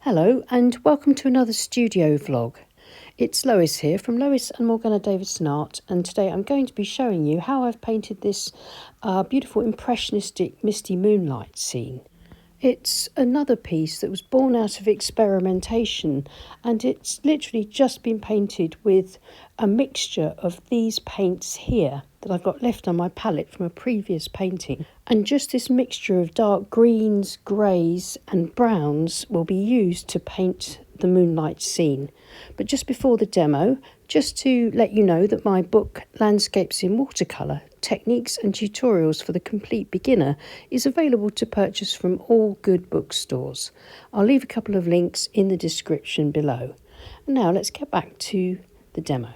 Hello and welcome to another studio vlog. It's Lois here from Lois and Morgana Davidson Art, and today I'm going to be showing you how I've painted this beautiful impressionistic misty moonlight scene. It's another piece that was born out of experimentation, and it's literally just been painted with a mixture of these paints here that I've got left on my palette from a previous painting. And just this mixture of dark greens, greys and browns will be used to paint the moonlight scene. But just before the demo, just to let you know that my book Landscapes in Watercolour, Techniques and Tutorials for the Complete Beginner is available to purchase from all good bookstores. I'll leave a couple of links in the description below. And now let's get back to the demo.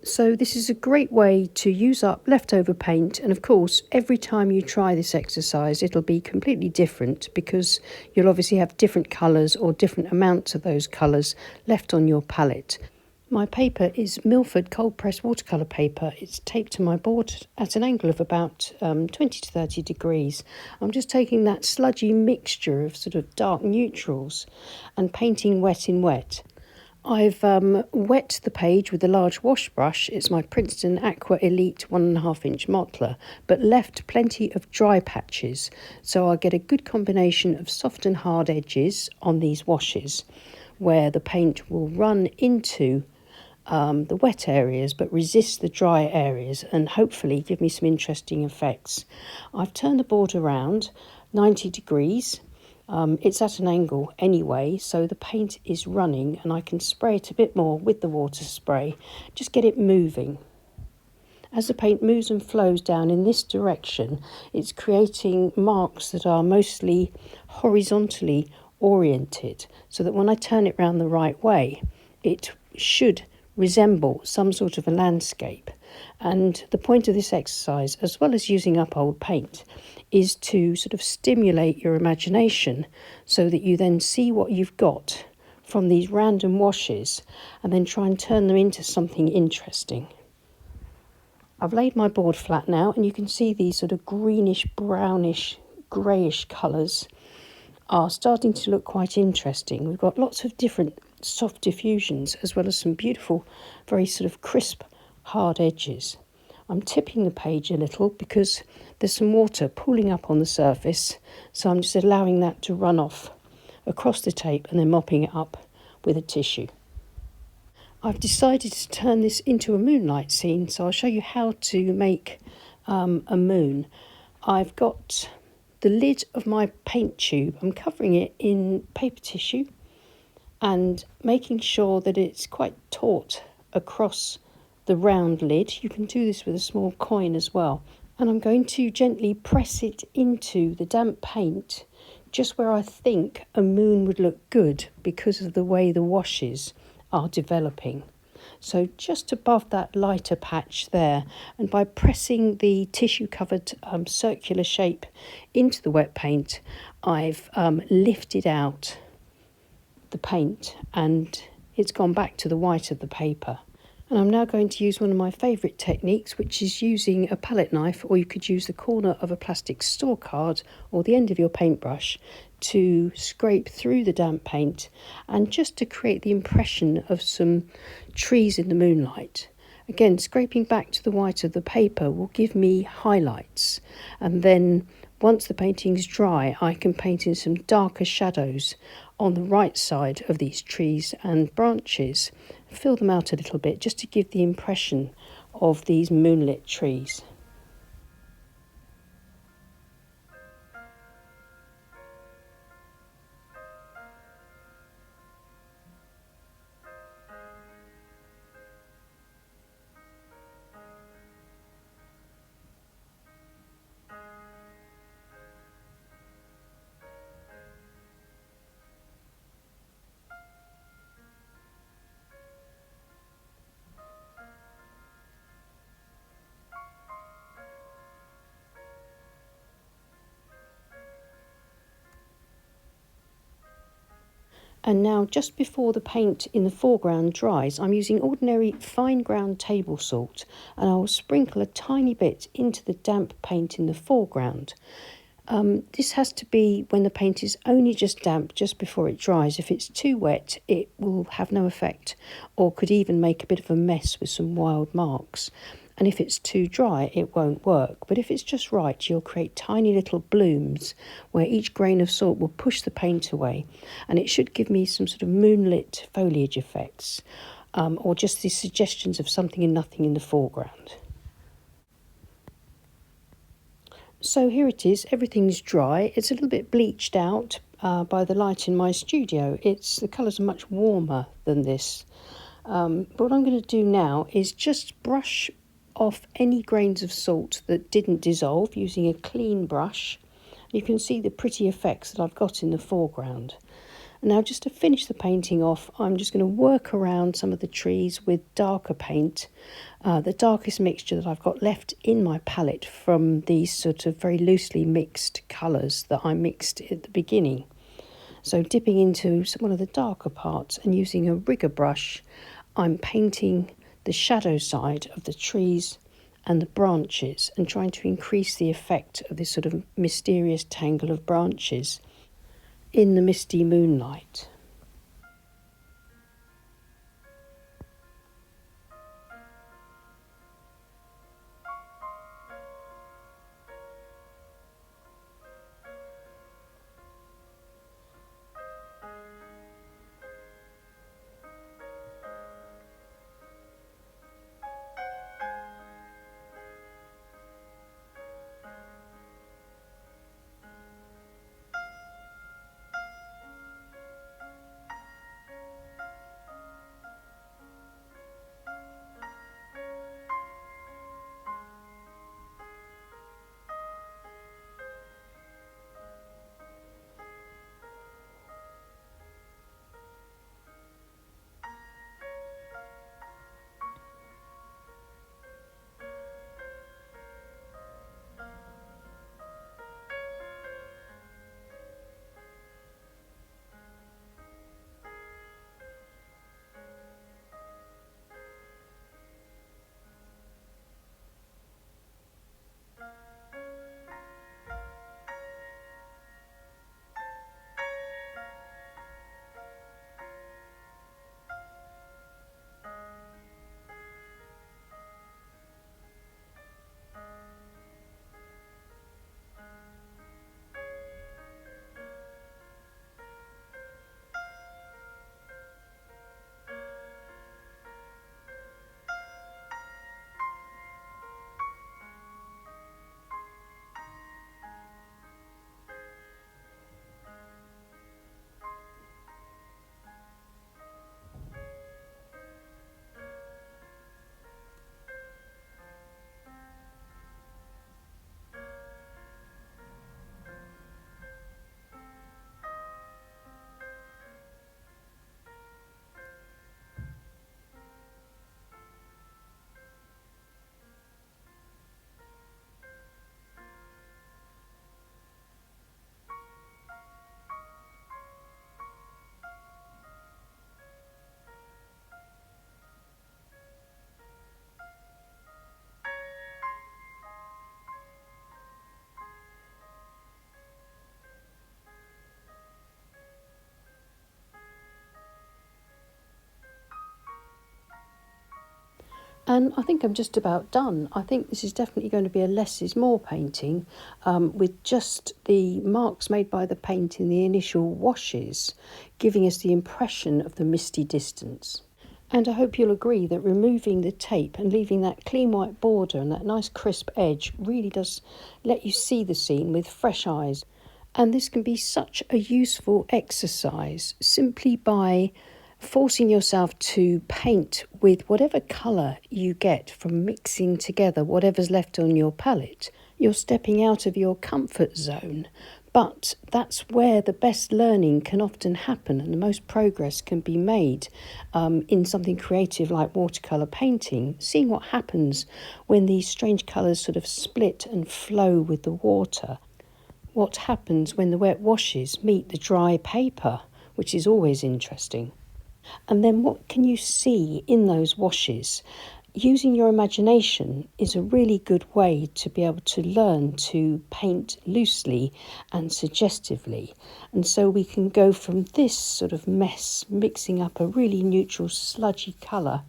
So this is a great way to use up leftover paint, and of course every time you try this exercise it'll be completely different because you'll obviously have different colours or different amounts of those colours left on your palette. My paper is Milford cold pressed watercolour paper. It's taped to my board at an angle of about 20 to 30 degrees. I'm just taking that sludgy mixture of sort of dark neutrals and painting wet in wet. I've wet the page with a large wash brush. It's my Princeton Aqua Elite 1.5 inch mottler, but left plenty of dry patches, so I'll get a good combination of soft and hard edges on these washes where the paint will run into the wet areas but resist the dry areas and hopefully give me some interesting effects. I've turned the board around 90 degrees. It's at an angle anyway, so the paint is running and I can spray it a bit more with the water spray, just get it moving. As the paint moves and flows down in this direction, it's creating marks that are mostly horizontally oriented, so that when I turn it round the right way, it should resemble some sort of a landscape. And the point of this exercise, as well as using up old paint, is to sort of stimulate your imagination so that you then see what you've got from these random washes and then try and turn them into something interesting. I've laid my board flat now and you can see these sort of greenish, brownish, greyish colours are starting to look quite interesting. We've got lots of different soft diffusions as well as some beautiful, very sort of crisp, hard edges. I'm tipping the page a little because there's some water pooling up on the surface, so I'm just allowing that to run off across the tape and then mopping it up with a tissue. I've decided to turn this into a moonlight scene, so I'll show you how to make a moon. I've got the lid of my paint tube. I'm covering it in paper tissue and making sure that it's quite taut across the round lid. You can do this with a small coin as well. And I'm going to gently press it into the damp paint just where I think a moon would look good because of the way the washes are developing. So just above that lighter patch there, and by pressing the tissue covered circular shape into the wet paint, I've lifted out the paint and it's gone back to the white of the paper. And I'm now going to use one of my favourite techniques, which is using a palette knife, or you could use the corner of a plastic store card or the end of your paintbrush to scrape through the damp paint and just to create the impression of some trees in the moonlight. Again, scraping back to the white of the paper will give me highlights, and then once the painting's dry I can paint in some darker shadows on the right side of these trees and branches, fill them out a little bit just to give the impression of these moonlit trees. And now, just before the paint in the foreground dries, I'm using ordinary fine ground table salt, and I will sprinkle a tiny bit into the damp paint in the foreground. This has to be when the paint is only just damp, just before it dries. If it's too wet, it will have no effect, or could even make a bit of a mess with some wild marks. And if it's too dry, it won't work. But if it's just right, you'll create tiny little blooms where each grain of salt will push the paint away. And it should give me some sort of moonlit foliage effects, or just these suggestions of something and nothing in the foreground. So here it is, everything's dry. It's a little bit bleached out by the light in my studio. The colours are much warmer than this. But what I'm going to do now is just brush off any grains of salt that didn't dissolve using a clean brush. You can see the pretty effects that I've got in the foreground. Now, just to finish the painting off, I'm just going to work around some of the trees with darker paint. The darkest mixture that I've got left in my palette from these sort of very loosely mixed colours that I mixed at the beginning. So dipping into one of the darker parts and using a rigger brush, I'm painting the shadow side of the trees and the branches and trying to increase the effect of this sort of mysterious tangle of branches in the misty moonlight. And I think I'm just about done. I think this is definitely going to be a less is more painting, with just the marks made by the paint in the initial washes giving us the impression of the misty distance. And I hope you'll agree that removing the tape and leaving that clean white border and that nice crisp edge really does let you see the scene with fresh eyes. And this can be such a useful exercise simply by forcing yourself to paint with whatever colour you get from mixing together whatever's left on your palette. You're stepping out of your comfort zone, but that's where the best learning can often happen and the most progress can be made in something creative like watercolour painting, seeing what happens when these strange colours sort of split and flow with the water. What happens when the wet washes meet the dry paper, which is always interesting. And then what can you see in those washes using your imagination is a really good way to be able to learn to paint loosely and suggestively. And so we can go from this sort of mess, mixing up a really neutral sludgy colour,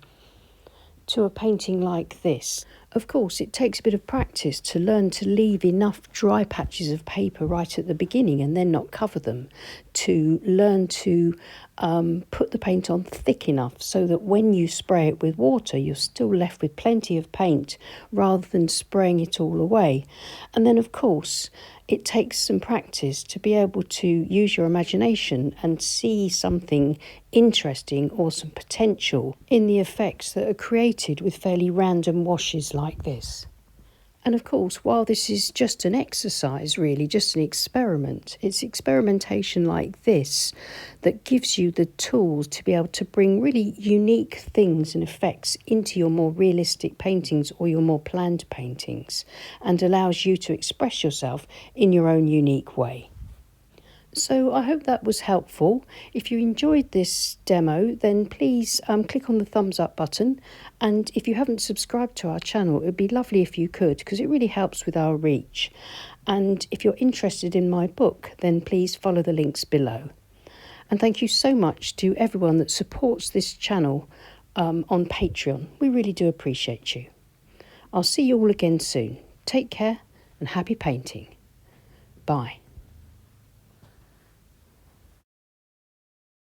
to a painting like this. Of course, it takes a bit of practice to learn to leave enough dry patches of paper right at the beginning and then not cover them, to learn to put the paint on thick enough so that when you spray it with water, you're still left with plenty of paint rather than spraying it all away. And then, of course, it takes some practice to be able to use your imagination and see something interesting or some potential in the effects that are created with fairly random washes like this. And of course, while this is just an exercise, really, just an experiment, it's experimentation like this that gives you the tools to be able to bring really unique things and effects into your more realistic paintings or your more planned paintings, and allows you to express yourself in your own unique way. So I hope that was helpful. If you enjoyed this demo, then please click on the thumbs up button. And if you haven't subscribed to our channel, it would be lovely if you could, because it really helps with our reach. And if you're interested in my book, then please follow the links below. And thank you so much to everyone that supports this channel on Patreon. We really do appreciate you. I'll see you all again soon. Take care and happy painting. Bye.